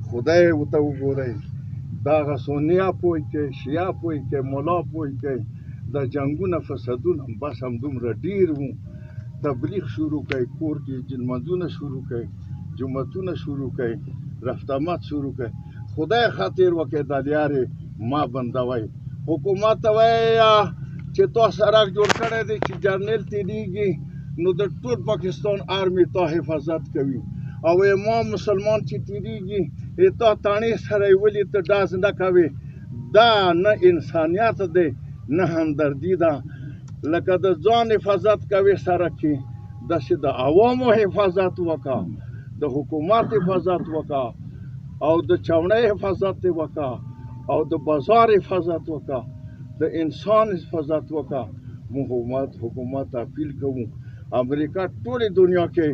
خدای ورته وګورئ دغه سنیا پوه کوي شیعه پوه کوي ملا پوه کوي د جنګونه فسادونه بس همدومره ډېر وو تبلیغ شروع کوي کور کې لمونځونه شروع کوي جوماتونه شروع کوي رفتامات شروع کوي خدای خاطر وکړئ دا لیارې ما بندوئ حکومت ته وایه چې تا سړک جوړ کړی دی چې جرنیل تېرېږي نو د ټول پاکستان آرمي تا حفاظت کوي او ما مسلمان چې تېرېږي تا تاڼې سره یې ولې ته ډاز نه کوې دا نه انسانیت دی نه همدردي ده لکه د ځان حفاظت کوې سړک کې داسې د عوامو حفاظت وکړه د حکومت حفاظت وکړه او د چوڼۍ حفاظت یې وکړه او د بازار حفاظت وکړه د انسان حفاظت وکړه موږ حکومت اپیل کوو امریکا ټولې دنیا کې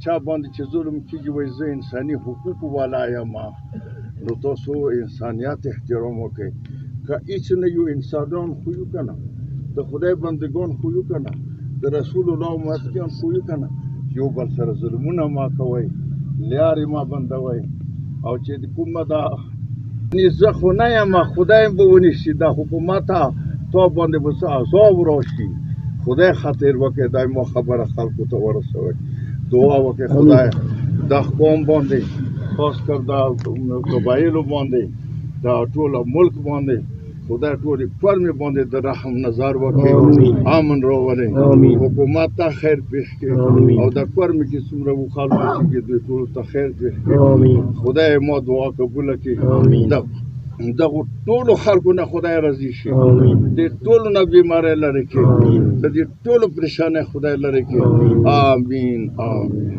چا باندې چې ظلم کېږي وایي زه انساني حقوقو والا یم نو تاسو انسانیت احترام وکړئ که هېڅ نه یو انسانان خو یو که نه د خدای بندګان خو یو که نه د رسول الله امتیان خو یو که نه یو بل سره ظلمونه ما کوئ لیارې ما بندوئ او چې کومه دا زه خو نه یم خدای به ونیسي دا حکومت تا باندې به څه عذاب راشي خدای خاطر وکړئ دا ما خبره خلکو ته ورسوئ دعا وکړئ خدای دا قوم باندې خاص کر دا قبایلو باندې دا ټول ملک باندې خدای ټولې فرمې باندې د رحم نظر وکړي امن راولي حکومت ته خیر پېښ کړي او د فرمې کې څومره خلکو چې دوی ټولو ته خیر پېښ کړي خدای ما دعا قبوله کړي دغو ټولو خلکو نه خدای راضي شي د ټولو نه بیمارۍ لرې کړي د دې ټولو پریشانۍ خدای لرې کړي آمین آمین